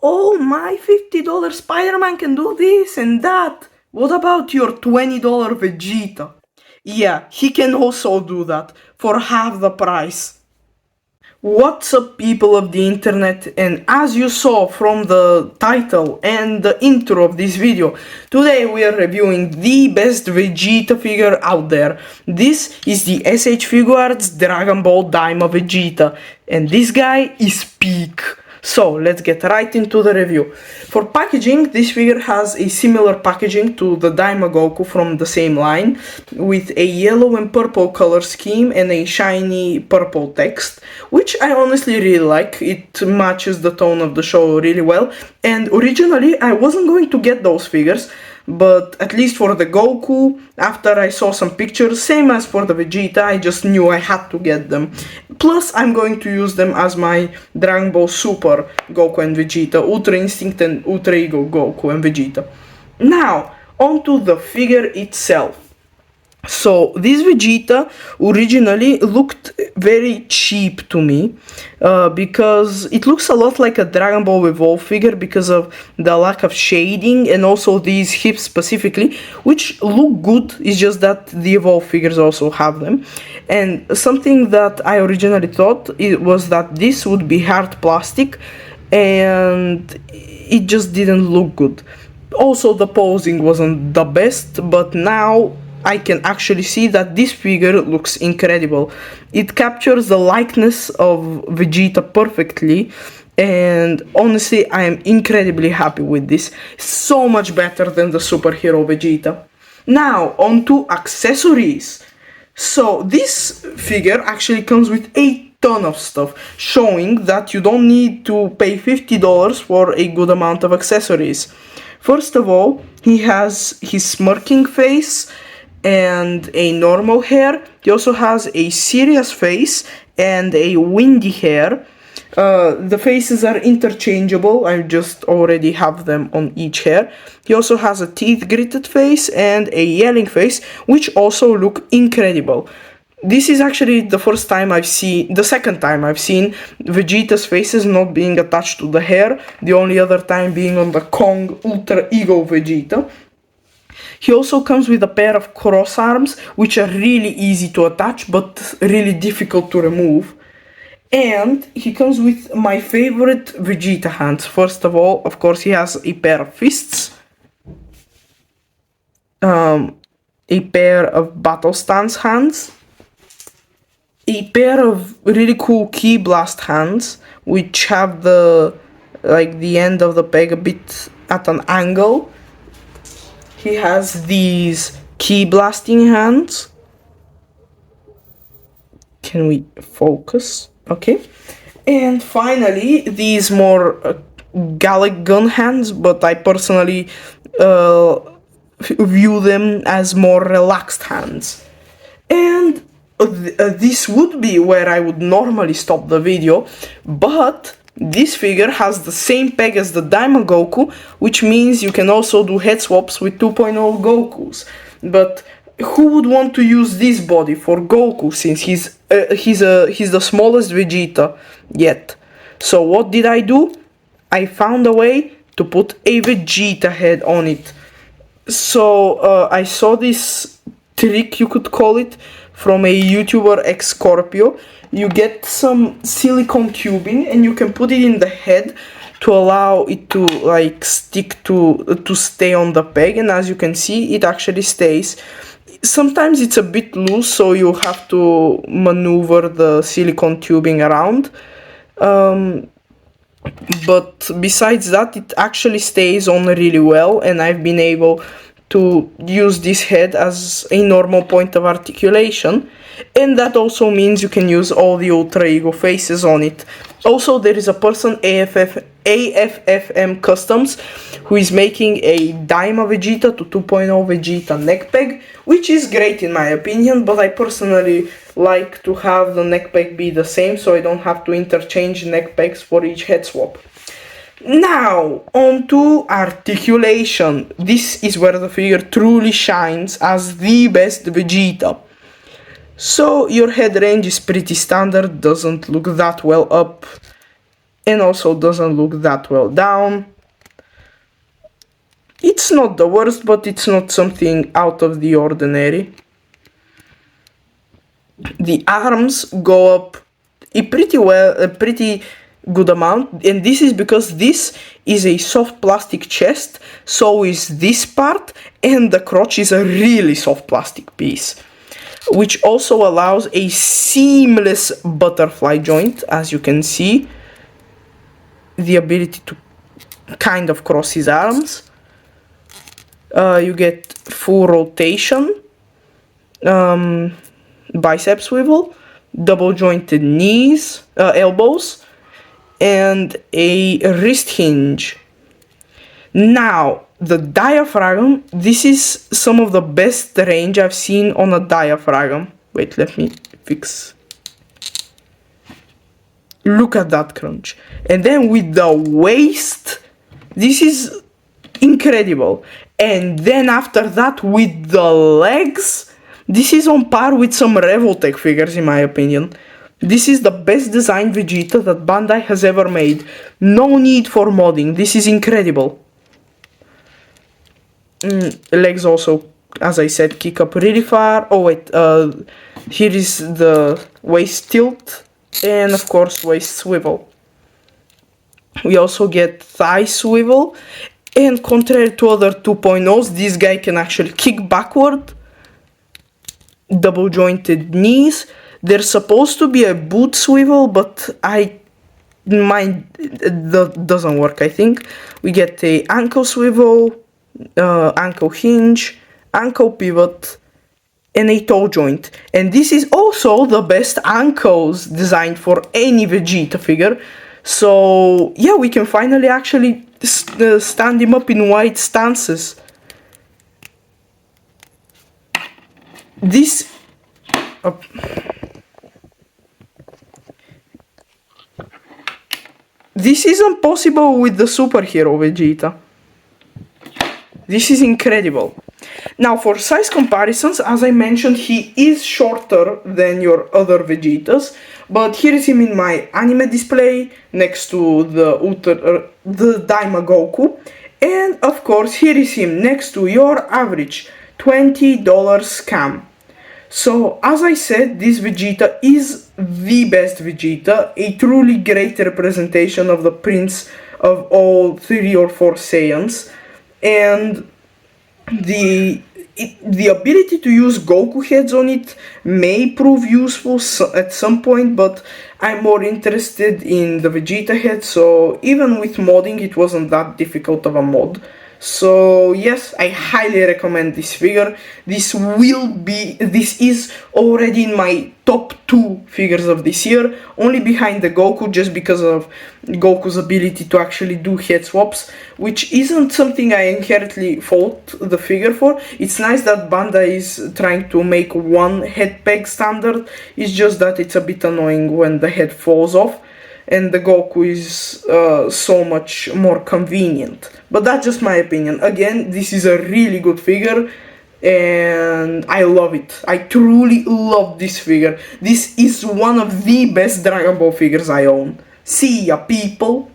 oh, my $50 Spider-Man can do this and that. What about your $20 Vegeta? Yeah, he can also do that for half the price. What's up, people of the internet, and as you saw from the title and the intro of this video, today we are reviewing the best Vegeta figure out there. This is the SHFiguarts Dragon Ball Daima Vegeta, and this guy is peak. So let's get right into the review. For packaging, this figure has a similar packaging to the Daima Goku from the same line, with a yellow and purple color scheme and a shiny purple text, which I honestly really like. It matches the tone of the show really well, and originally I wasn't going to get those figures, but at least for the Goku, after I saw some pictures, same as for the Vegeta, I just knew I had to get them. Plus, I'm going to use them as my Dragon Ball Super Goku and Vegeta, Ultra Instinct and Ultra Ego Goku and Vegeta. Now, onto the figure itself. So, this Vegeta originally looked very cheap to me, because it looks a lot like a Dragon Ball Evolve figure because of the lack of shading and also these hips specifically, which look good. It's just that the Evolve figures also have them. And something that I originally thought was that this would be hard plastic, and it just didn't look good. Also, the posing wasn't the best, but now I can actually see that this figure looks incredible. It captures the likeness of Vegeta perfectly, and honestly I am incredibly happy with this. So much better than the superhero Vegeta. Now onto accessories. So this figure actually comes with a ton of stuff, showing that you don't need to pay $50 for a good amount of accessories. First of all, he has his smirking face and a normal hair. He also has a serious face and a windy hair. The faces are interchangeable. I just already have them on each hair. He also has a teeth gritted face and a yelling face, which also look incredible. This is actually the second time I've seen Vegeta's faces not being attached to the hair, the only other time being on the Kong Ultra Ego Vegeta. He also comes with a pair of cross arms, which are really easy to attach but really difficult to remove. And he comes with my favorite Vegeta hands. First of all, of course, he has a pair of fists, a pair of battle stance hands, a pair of really cool ki blast hands, which have the end of the peg a bit at an angle. He has these ki blasting hands. Can we focus? Okay. And finally, these more Gallic gun hands, but I personally view them as more relaxed hands. And this would be where I would normally stop the video, but this figure has the same peg as the Daima Goku, which means you can also do head swaps with 2.0 Gokus. But who would want to use this body for Goku, since he's the smallest Vegeta yet? So what did I do? I found a way to put a Vegeta head on it. So I saw this trick, you could call it, from a YouTuber X Scorpio. You get some silicone tubing and you can put it in the head to allow it to stick to stay on the peg, and as you can see, it actually stays. Sometimes it's a bit loose, so you have to maneuver the silicone tubing around, but besides that, it actually stays on really well, and I've been able to use this head as a normal point of articulation, and that also means you can use all the Ultra Ego faces on it. Also, there is a person, AFFM Customs, who is making a Daima Vegeta to 2.0 Vegeta neck peg, which is great in my opinion, but I personally like to have the neck peg be the same, so I don't have to interchange neck pegs for each head swap. Now, on to articulation. This is where the figure truly shines as the best Vegeta. So, your head range is pretty standard, doesn't look that well up. and also doesn't look that well down. It's not the worst, but it's not something out of the ordinary. The arms go up a pretty good amount, and this is because this is a soft plastic chest, so is this part, and the crotch is a really soft plastic piece, which also allows a seamless butterfly joint, as you can see, the ability to kind of cross his arms. You get full rotation, bicep swivel, double jointed knees, elbows, and a wrist hinge. Now, the diaphragm, this is some of the best range I've seen on a diaphragm. Wait, let me fix. Look at that crunch. And then with the waist, this is incredible. And then after that, with the legs, this is on par with some Revoltech figures, in my opinion. This is the best designed Vegeta that Bandai has ever made. No need for modding. This is incredible. Legs also, as I said, kick up really far. Oh wait, here is the waist tilt, and of course waist swivel. We also get thigh swivel, and contrary to other 2.0s, this guy can actually kick backward. Double jointed knees. There's supposed to be a boot swivel, but mine doesn't work, I think. We get a ankle swivel, ankle hinge, ankle pivot, and a toe joint. And this is also the best ankles designed for any Vegeta figure. So yeah, we can finally actually stand him up in wide stances. This isn't possible with the superhero Vegeta. This is incredible. Now for size comparisons, as I mentioned, he is shorter than your other Vegetas, but here is him in my anime display next to the Daima Goku, and of course here is him next to your average $20 scam. So as I said, this Vegeta is the best Vegeta, a truly great representation of the prince of all 3 or 4 Saiyans, and the ability to use Goku heads on it may prove useful at some point, but I'm more interested in the Vegeta head, so even with modding it wasn't that difficult of a mod. So yes, I highly recommend this figure. This is already in my top 2 figures of this year, only behind the Goku, just because of Goku's ability to actually do head swaps, which isn't something I inherently fault the figure for. It's nice that Bandai is trying to make one head peg standard, it's just that it's a bit annoying when the head falls off, and the Goku is so much more convenient. But that's just my opinion. Again, this is a really good figure, and I love it. I truly love this figure. This is one of the best Dragon Ball figures I own. See ya, people!